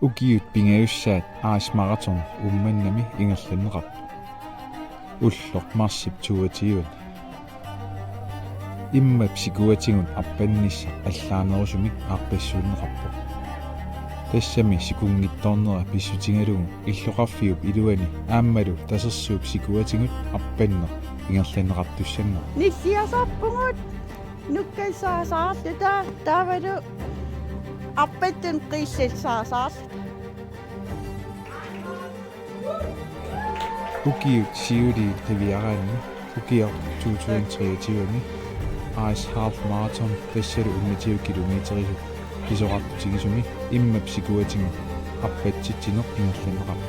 Ukiut pingaussaat aasmaratorn ummannami ingerlanneqarp. Ulloq marsip 22. Immap sikuatingun arpannissa allaanerusumik aarpassuunneqarpo. Tassami sikungittornera pissutingalugu illoqarfiup iluani aammalu tasersuup sikuatingut arpanner ingerlanneqartussanneq. Nissiasarpungut nukkaisaasaaruta taavalu arpattun qissatsaasaaru. Ukiut siuli riviaraanni ukior 2023 Ice Half Marathon tassalu 1 kilometerisu pisoqartutigisumi immap sikuatingu arpatsitsinoq ingerlanneqarp.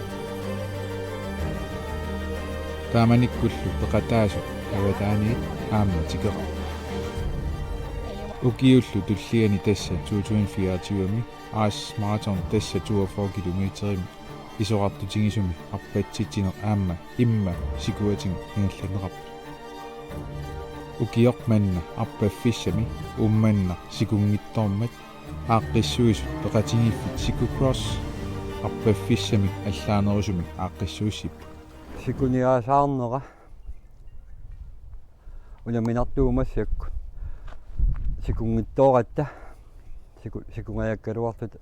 Taamanikkullu peqataasu avataaniit aamma tikeqarp. Ukiullu tulliani tassa 2024 Ice Marathon tassa 42 kilometerimi isoqartutigisumi arpatsitsinoq aamma imma sikuatingu ingerlanneqarp. Ukiok manna arpaffissami ummanna sikungittormat aaqqissuisu peqatingiffit sikukross arpaffissami allaanerusumi aaqqissuussippu. Sikuniaasaarnera unaminartuumassakku sikungittoratta sikungajakkaluartut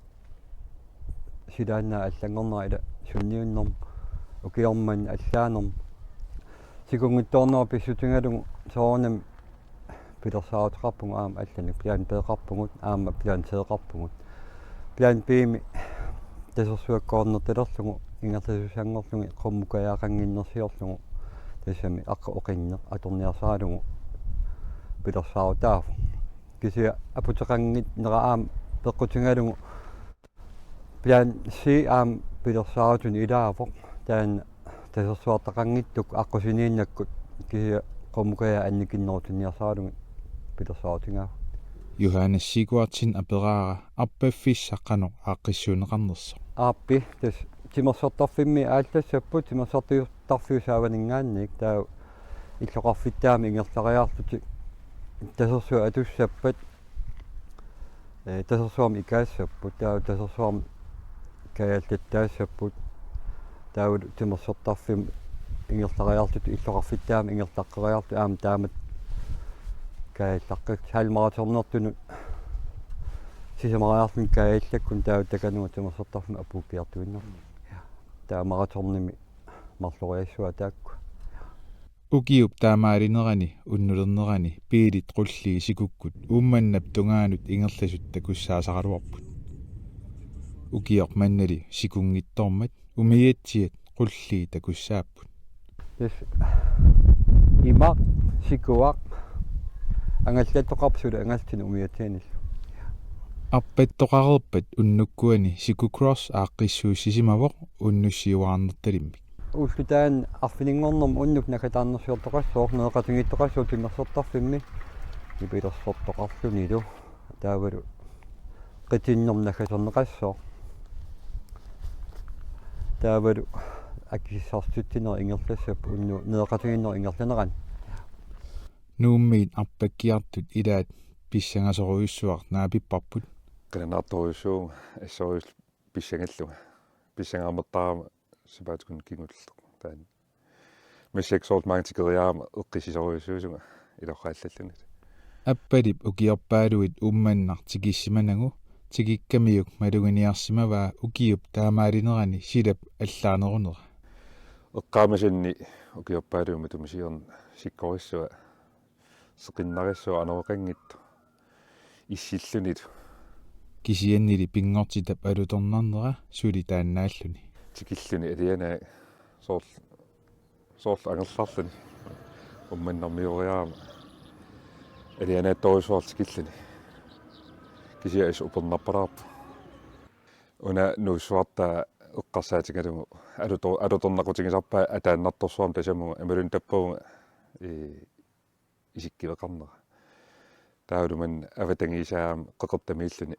silaannaa allangornera ila sunniunnerm ukiorman allaanerm sikungittoornera pissutingalugu soornam pilersaaruteqarpungu aama allani plan peeqarpungut aama plan seeqarpungut plan piimi tasersuakkoornertalerlugu ingerlasusangorlugi qommukajaaqanginnersiorlugu tassami aqqa oqinneq atorniarsaalugu pilersaarutaafu kisia aputeqangit nera aama peqqutingalugu plan si aama pilersaarutuni ilaavoq taanna tasersuartaqangittuk aqqusiniinnakkut kisia qommukaja annikinnerutuniarsaalugi pilersaarutingaaf. Johannes Sigurdsen aperaara arpaffissaqanoq aaqqissuuneqarnerso. Aappi tas timersortarfimmi aallassapput timersortiurtarfiusaavaninggaannik taa illoqarfittaami ingerlariarluti tasersua atussappat tasersuam ikaassaput taa tasersuam kajaaltattaassaput taavut timersortarfim ingerlariarluti illoqarfittaami ingerlaqqeriarlu aam taamat kaallaqqik halmaratornertunut sisamariarlun kaallakkun taavut takanuga timersortarfim apuuppiartuinner taa maratornimi marloriassua taakku. Ukiup taamaalinerani unnulernerani piilit qullii sikukkut ummannap tungaanut ingerlasut takussaasaqaluarput. Ukior mannali sikungittormat umiatsiat qullii takussaapput. Tas imaq sikuaq angallatoqarpsula angaltinu umiatsianillu. Arpattoqarerpat unnukkuani sikukross aaqqissuussisimavoq unnussiuaarnertalimmik. Ullutaan arfiningornerm unnuk nakataarnersiortoqassoor neeqatingittoqassuu timmersortarfimmi ipilersortoqarlunilu taavalu qitinnerm nakaserneqassoo taavalu akissartuttinera ingerlassap unnu neeqatinginner ingerlaneran Nuummiit arpakkiartut ilaat pissangasoruissuaq naapipparput qanartoruissuu assorius pissangalluga pissangaarmertaarama sabatkun kingullertoq taan missaksoort maantikeriaama eqqisisoruissuusuga ilorqaallallunit appalip ukiorpaaluit ummannar tikissimanagu tikikkamiuk maluginiarsimavaa ukiup taamaalinerani silap allaanerunera eqqaamasanni ukiorpaaluuma tumisiern sikkorissua seqinnarissuа anereqanngittu issillunilu kisiannili pingortitap alutornarnera suli taannaalluni tikilluni aliana soorl angerlarluni ummannarmioriaama aliana torisuar tikilluni kisia is upernarpalaarpu una nuussuarta eqqarsaatingalugu alutornaqutigisarpaa ataannartorsuarm tasamuga amalun tappuga isikkiveqarnera tauluman avatangiisaam qeqertamiilluni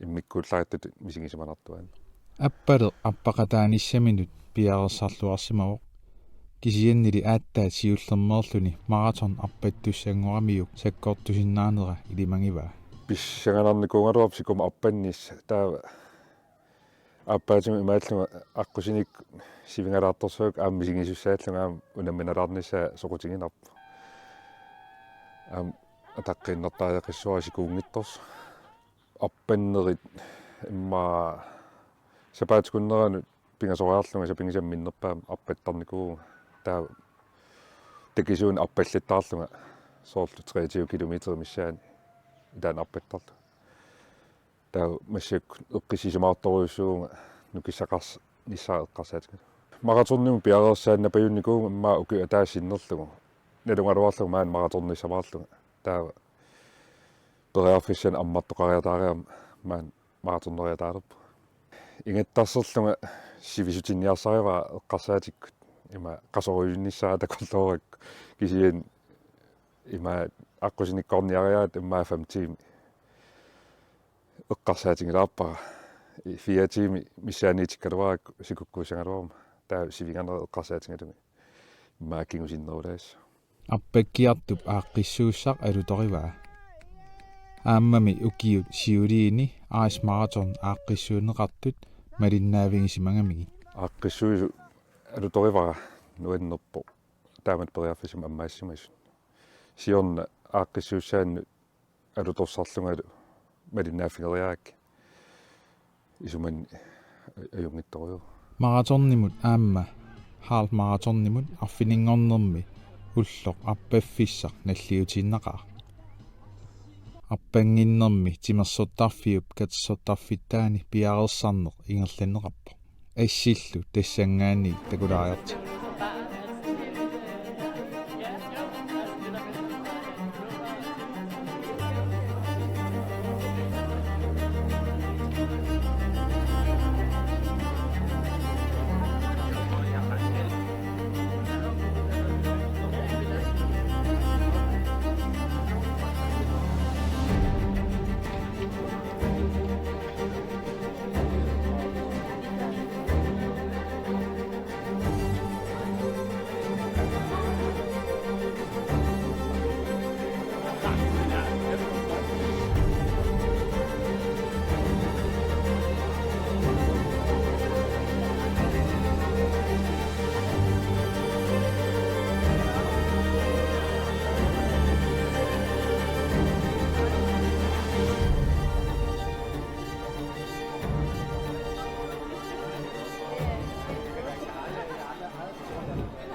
immikkuullaarittut misingisamanartuan appale appaqataanissaminut piarersarluarsimavoq kisiannili aattaat siullermerluni maraton arpattussanguaramiuk sakkortusinnaanera ilimangivaa pissanganarnikuungaluarp sikuma arpannis taava аппаатими имааллуга аққусиник сивингалаартэрсуак ааммисигисуссааллуга унамминалаарнissaа соқутигинарпу атаққиннэртааяқиссуара сикуунгитторс аппаннерит имма сапаатикуннерану пингасориарлунга сапингисамминнерпаам аппаттарникуу таа такисуун аппаллаттаарлунга соорлу 23 километр миссаани даан аппаттарлу таа массак эққисисимаарторуйуссуунга нукиссақарс ниссаа эққарсаатига мараторниум пиареерсаанна паюнникуу имма уки атаассиннерлугу налунгалуарлугу маан мараторниссамаарлуга таа периарфиссан амматтоқариатаариам маан мараторнериатаалерпу ингаттарсерлунга сивисутинниарсарива эққарсаатиккут има қасоруйунниссаа такорлоорак кисиен има аққусиниккорниариаат имма 5 тими эққарсаатингилаарпара 4 тими миссааниитиккалуарак сикуккуусангалуарма таа сивиганера эққарсаатингалуги имма кингусиннерулаас аппаккиартуп ааққиссууссақ алуториваа ааммами укиут сиулиини аис маратон ааққиссуунеқартут малиннаавигисимангамиги аққиссуису алуторивара нуаннерпо таамат периарфисим аммаассимас сиорна ааққиссууссаанну алуторсарлунгалу малиннааффигериаак исуман аюнгитториу мараторнимут аамма хаал мараторнимут арфинингорнерми уллоқ аппаффиссақ наллиутиннақаа аппангиннерми тимерсоттарфиуп катсоттарфиттаани пиареерсарнеқ ингерланнеқарпо ассиллу тассангаани такулаариарти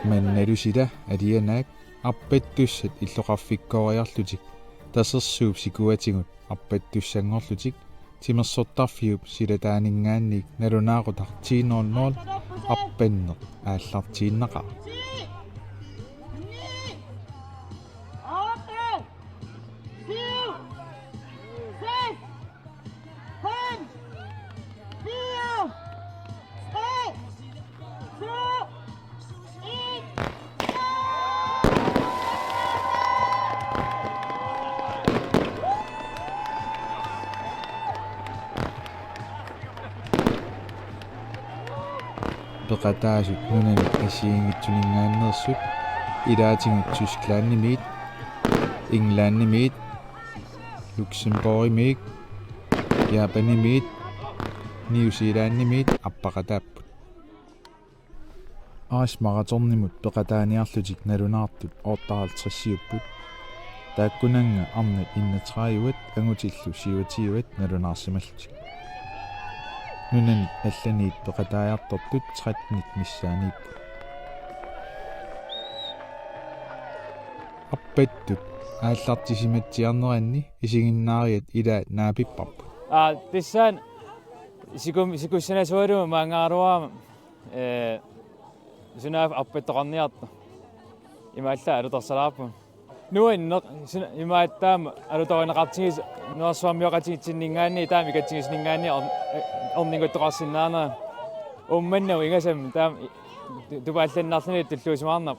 манналусила алианаак аппаттуссат иллоқарфиккориарлутик тасерсууп сикуатигут аппаттуссангорлутик тимерсоттарфиуп силатаанингаанник налунаақутар 10:00 аппаннеқ ааллартииннақаа пеқатаасут нунани асиингитсунингааннерсут илаатингут тусклааннимиит инглааннимиит люксембургимиит япанимиит ньюзилааннимиит аппақатааппут аис мараторнимут пеқатааниарлутик налунаартут ооттаралтрассиуппут тааккунанга арнат иннатрааюат ангутиллу сиутиуат налунаарсималлутик нунани алланиит пеқатааяртортут 13 миссаанииппу аппаттут ааллартисиматсиарнеранни исигиннаариат илаат наапиппарпу тиссаан сикуссанасуалу маангааруаама сунаав аппаттоқарниарту имаалла алутерсалаарпу нуанне имааттаама алуторинеқартигис нуарсуаммиоқатигитсиннингаанни таами катсигиснингаанни орнингуттоқарсинаана умманнау ингасам таам тупаалланнаарлани туллуусимаарнап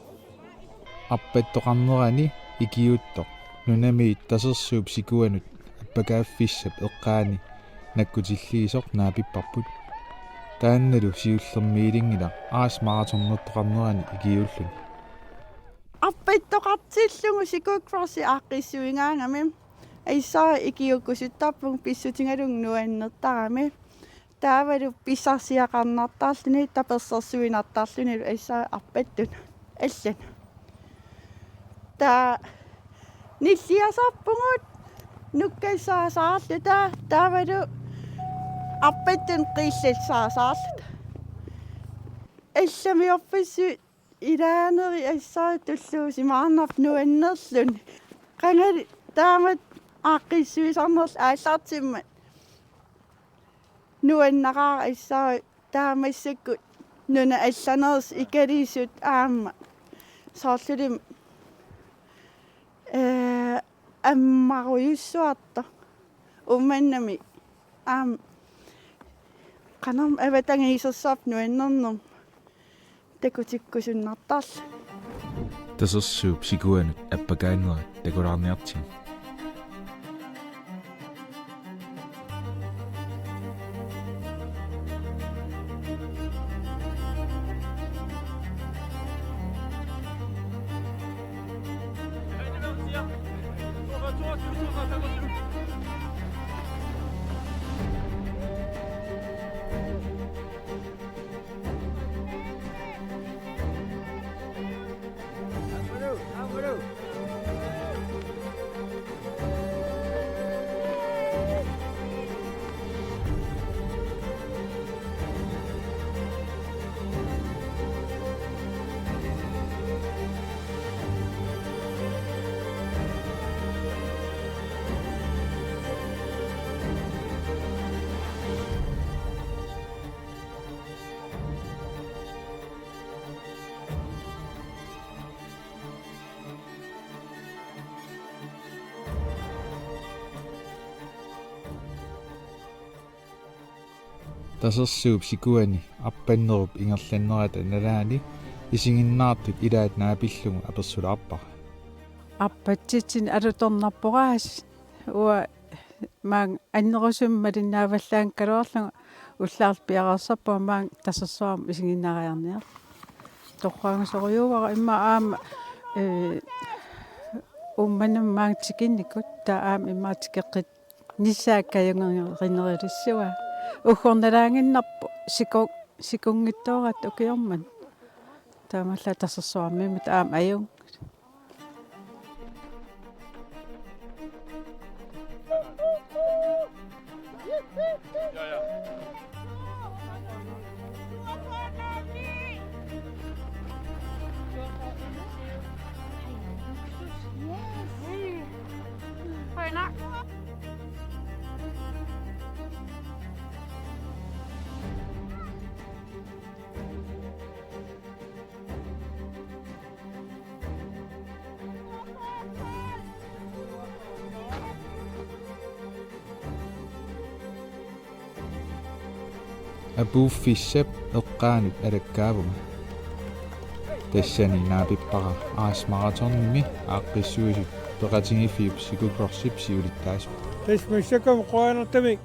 аппаттоқарнерани икиуттоқ нунамиит тасерсууп сикуанут аппакааффиссап эққаани наккутиллиисоқ наапиппарпут таанналу сиуллермиилингила аас мараторнертоқарнерани икиуллун аппаттоқартиллугу сикуукварси ааққиссуингаангами аиссаа икиуккусуттарпун писсутингалуг нуаннертарами taavalu pisarsiaqarnartaarluni tapersersuinartaarluni issa arpattun allan ta nilliasarpungut nukkaissaasaarlu taavalu arpattun qillilsaasaarlut allamiorpissu ilaaneri issa tulluusimaarnarp nuannerlun qangali taamat aaqissuisarnerl aallartimmat nuannaqaa issa taamassakku nuna allaners ikaliisut aamma soorlulim аммаруйуссуарта умманнами канам аватангисерсаап нуаннернер такутиккусуннартаарла тасерсууп сикуанут аппакааннерат такулаарниартин тасерсууп сикуани арпаннеруп ингерланнерата налаани исигиннаартут илаат наапиллугу аперсулаарпара аппатситсин алуторнарпораагас уа маан аннерусум малиннааваллаан калуарлуга уллаарл пиарерсарпа маан тасерсуарм исигиннариарниар торраангасориувара имма аама умманам маан тикинникут таа аама имаатикеққит ниссааккаюнгеринерилиссуа ухорналаангиннарпу сикунгиттоорат укиорман таамалла тасерсуармимут аама аюн апууффиссап эққаанут алаккаавума тассани наапиппара аасмараторними ааққиссуисут пеқатингиффиуп сикукорсип сиулиттаасу тасмассакам қоанертами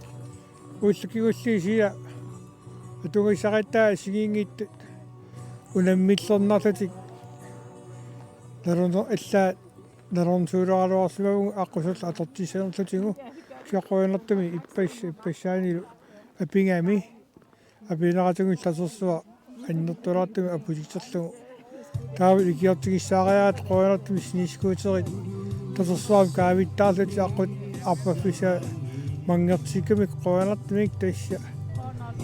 уллукигуллиисия атугиссақаттаа сигингиттут унаммиллернарлутик нарунер аллаа нарунсуулералуарсимагу аққусул атортисанерлутигу сиаққоанертами иппассаанилу апингами апинератугилласерсуа аннертулаартуми апуситсерлугу таавил икиортигиссаариаат қоанертами снискуутерит тасерсуам каавиттаарлут аққут аппаффиса мангертикамик қоанертамик тасса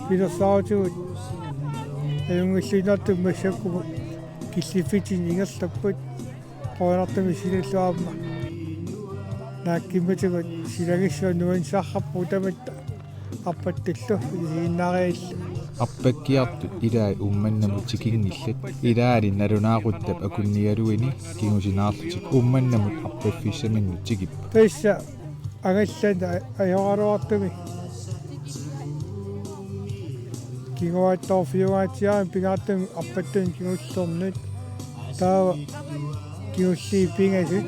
пилерсаатугут аюнгиллинартум массаккуму киллиффитин ингерлаппут қоанертами силаллуарма нааккимматигут силагиссуа нуансаарраппу таматта аппаттиллу ииннаариалла аппаккиартут илаа умманнаму тикигниллат илаали налунаақуттап акуннигалуини кигусинаарлутик умманнамут аппаффиссаминну тигиппа тасса агаллаана аёраруартуми кигуатторфиугаатиаан пигаартами аппаттун кигуллернут таава кигуллии пингасут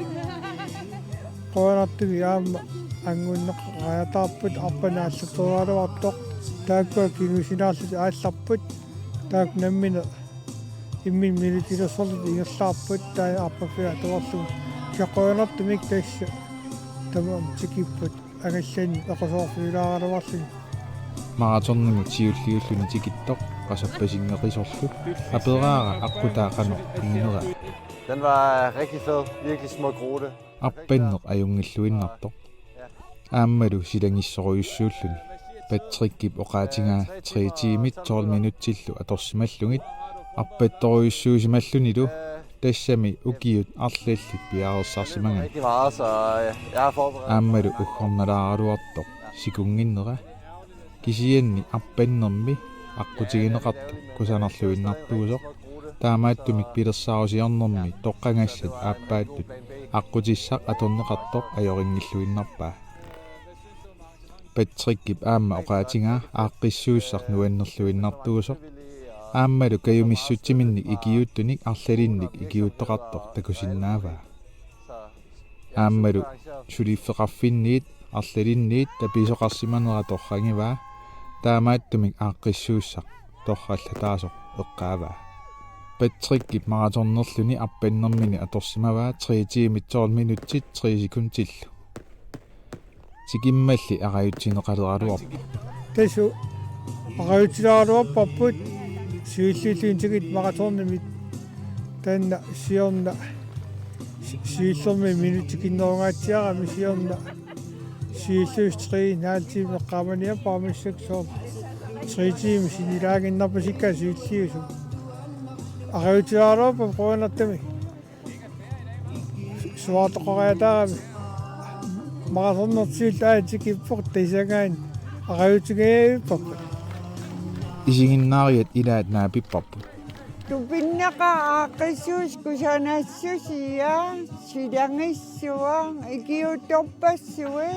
қоанартуми аама ангуннеқ раятаарпут арпанааллутеруалуартоқ тааккуа кигусинаарлут аалларпут таак наммина иммин милитилерсорлут ингерлаарпут таа арпафиа туарлугу киаққоанартумик тасса тамам тикиппут агаллани эқосоорфилааралуарлуни maratornimut siulliulluni tikittoq qasappasingeqisorlu aperaara aqqutaaqano inginera Den var rigtig fed. Virkelig smuk rute. appenneq ajungilluinnartoq aammalu silangissoruyussuulluni patrikkip oqaatingaa 3 tiimit 12 minuttillu atorsimallungit appattoruyussuusimallunilu tassami ukiut arlallit piarersarsimangan Rigtig meget, så jeg har forberedt. aammalu ukhornalaaruartoq sikunginnera kisianni appannermi aqutigineqartu kusanarluinnartuusoq taamaattumik pilersaarusiarnermi toqqangassat aappaattut aqutissaq atorneqartoq ajoringilluinnarpaa patrikkip aamma oqaatingaa aaqqissuussaq nuannerluinnartuusoq aammalu kayumissuttiminnik ikiuuttunik arlalinnik ikiuttoqartoq takusinnaavaa aammalu suliiffeqarfinniit arlalinniit tapisoqarsimanera torrangivaa taamaattumik aaqqissuussaq torrallataasoq eqqaavaa patrikkip maratornerluni appannermini atorsimavaa 3 tiimit 12 minuttit 3 sekundtillu tikimmalli aqajutineqaleraluarpu Tasu aqajutilaruarpapput siulliulluintigit maratornimit tanna siorna siillermi minutikinnerungaatiarami siorna siilluus 3,5 timer qaamania parmissak soor 3 timer sinilaaginnerpasikka siulliusu aqajutilaruarpa qoonartami suartoqoriataarami maratornertiil aatikippoq taisangaan aqajutigaappa isinginnaariat ilaat naapipparput Tupinnaqa aaqissuus kusanassusia silangissua ikiutorpassui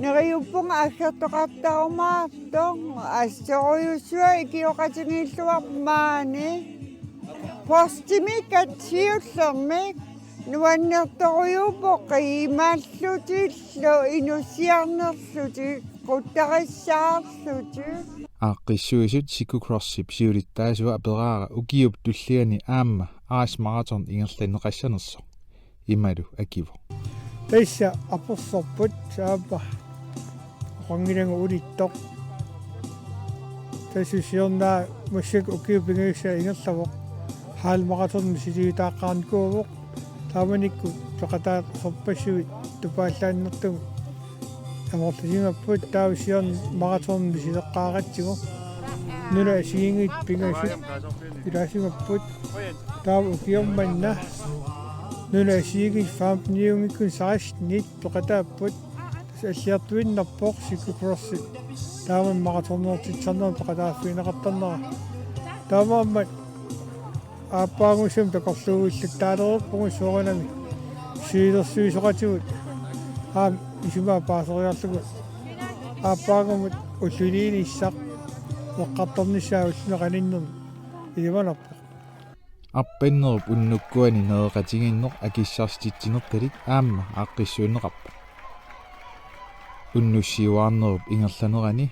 neriuppunga aggertoqartarumaartoq assoruyussua ikioqatingilluarmaani postimik atsiullermik nuannertoruyupoq imaallutillu inusiarnerluti quttarissaarluti aaqqissuisut sikukrossip siulittaasua aperaara ukiup tulliani aamma aas maratorn ingerlaneqassanerso imalu akivo taissa apersorput saappa qangilangu ulittoq tassu siornaa mussak ukiupingiussa ingerlavoq haal maratorn siliutaaqqaarnikuuvoq taamanikku toqataa sorpassuit tupaallaannertugu amortasimapput taavision maratorn misileqqaaqatsigu nuna asiingit pingasut ilasimapput taav ukiormanna nuna asiingit faamniungikkun sarasnit toqataapput аллиартуиннарпоқ сикупросси тааман мараторнертитсарнер тоқатааффинеқартарнера таамааммат ааппаагусум такорлууиллаттаалеруппугу суоринами сиилерсуисоқатигут аам исумаа паасериарлугу ааппаагумут уллулииниссақ эққарторнissaа уллунеқаниннерми иливанарпоқ аппеннеруп уннуккуани неэқатигиннеқ акиссарститсинерталик аама ааққиссуиннеқарпа уннуссиуаарнеруп ингерланерани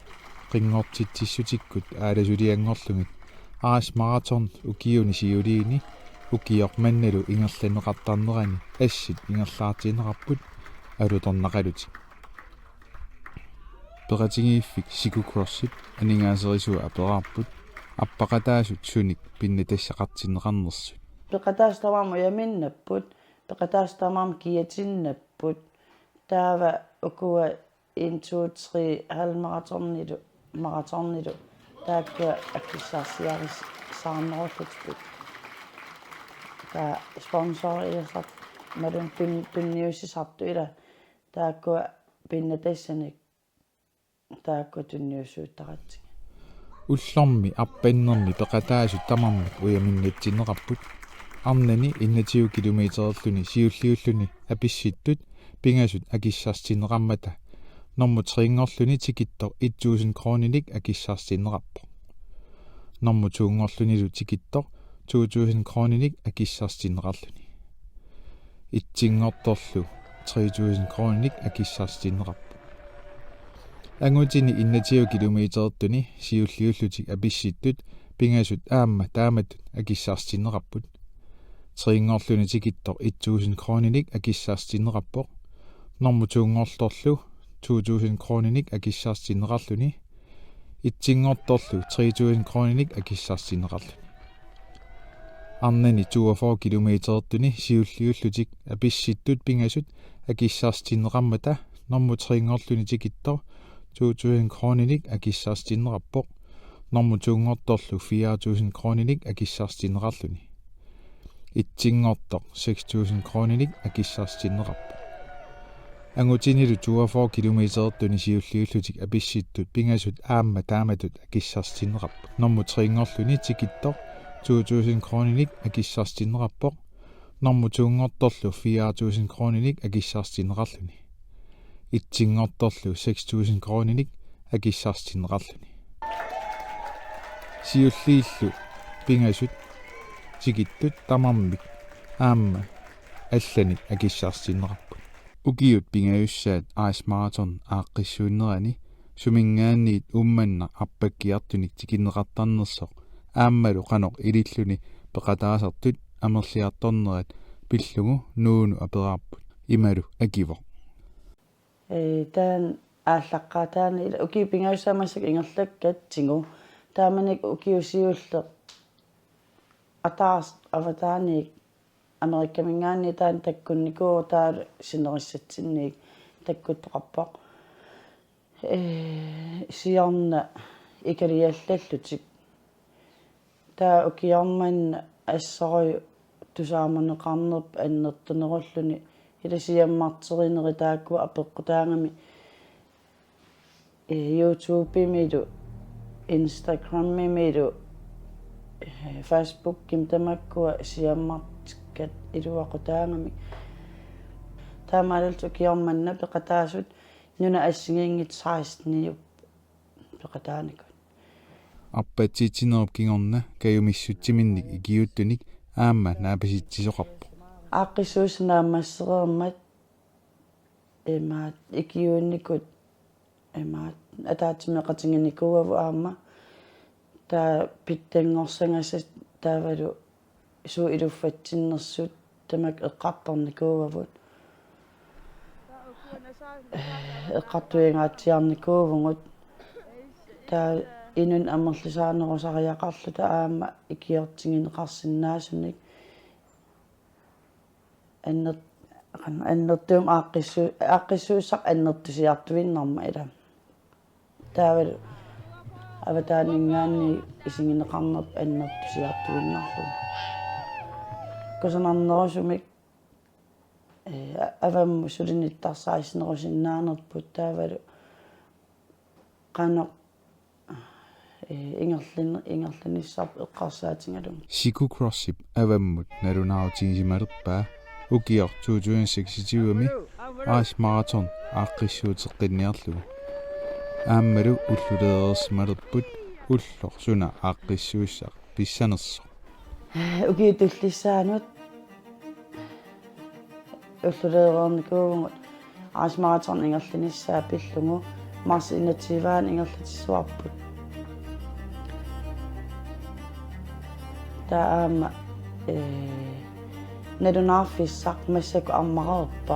қингортитсиссутиккут ааласулиангорлугит аас маратон укиуни сиулиини укиорманналу ингерланеқартарнерани ассит ингерлаартинеқарпут алуторнақалути ператигииффик сикукроссит анигаасерисуа апераарпут аппақатаасут суник пинна тассақартинеқарнерсут пеқатаастамаама яминнаппут пеқатаастамаама киатиннаппут таава укуа 1 2 3 halvmaratonnilu maratonnilu taakka akkissarsiaris saarnerullutsut ta sponsoriisat madun tunniussisartu ila taakku pinnataissanik taakku tunniussuuttaqatsi уллорми аппаннерми пеқатаасут тамармик уяминнатсинеқарпут арнани 11 километерлуни сиуллиуллуни аписситтут пингасут акиссарстинеқармата норму трингорлуни тикиттор 1000 крониник акиссарстинеқарпо норму туунгорлунилу тикиттор 2000 крониник акиссарстинеқарлуни итсингорторлу 3000 крониник акиссарстинеқарпо ангутини 11 километертуни сиуллиуллутик аписситтут пингасут аама тааматут акиссарстинеқарпут трингорлуни тикиттор 1000 крониник акиссарстинеқарпо норму туунгорторлу 2000 крониник акиссарстинеқарлуни Ittingortorlu 3000 kronik akissarsineqarlu. Arnani 42 kilometerertuni siulliullutik apissittut pingasut akissarstineqarmata normu triingorluni tikittor 2000 kronik akissarstineqarpoq normu tuungortorlu 4000 kronik akissarstineqarluni. Ittingortoq 6000 kronik akissarstineqarpoq. Angutinilu 42 kilometerertuni siulliullutik apissittut pingasut aamma taamatut akissarstineqarpoq normu triingorluni tikittor 2000 kronik akissarstineqarpoq normu tuungortorlu 4000 kronik akissarstineqarluni. Ittingortorlu 6000 kronik akissarstineqarluni. Siulliillu pingasut tikittut tamarmik aamma allanik akissarstineqarpoq. Ukiut pingayussaat aasmaratorn aaqqissuunnerani sumingaanniit ummanna appakkiartunik tikineqartarnersoq aammalu qanoq ililluni peqataasartut amerliartornerat pillugu nuunu aperaarput imalu akivoq. Taan ааллаққаатаани укипингаюссаамассак ингерлаккат тигу тааманик укиусиуллеқ атаас аватааник америккамингаани таан таккунникуу таа синериссатсинник таккуттоқарпоқ сиорна икалиаллаллутик таа укиорман ассорой тусааманеқарнерп аннертунеруллуни иласиаммартеринери таакку апеққутаангами YouTube-милу Instagram-милу Facebook-ким тамаккуа сиаммартиккат илуақутаангами таамаалалту киорманна пеқатаасут нуна ассигингит 16-ниуп пеқатааникут аппатситинерп кигорна каюмиссутсиминник икиуттуник аама наапаситсисоқарпо ааққиссууснаамассереермат эмаат икиуунникут эмаат атаатимеқатингиникууаву аама таа питтангорсангасат таавалу суу илуффатсиннэрсут тамак эққарторникууавут эққартуингаатсиарникуувгут таа инун амерлисаанерусариақарлута аама икиортингинеқарсинаасуник аннертуум ааққиссуусақ аннертусиартуиннарма ила таавал аватаанингаанни исигинеқарнерп аннертусиартуиннарлу косанарнерусумик авамму сулиниттарсааиснерусиннаанерпут таавалу қано ингерлиниссарп эққарсаатингалум Siku Crossip avamмут налунаутигисималерпаа укиор 2026-ми Ice Marathon ааqqissuuteqqinniarlugu ааммалу уллулеерсималерпут уллор суна ааqqissuussaq писсанерсо укиутуллиссаанут уллулеерникуугут Ice Marathon ингерлиниссаа пиллугу марс инатсиваан ингерлатиссуарпут таама налунаарфиссақ массаку армареерпа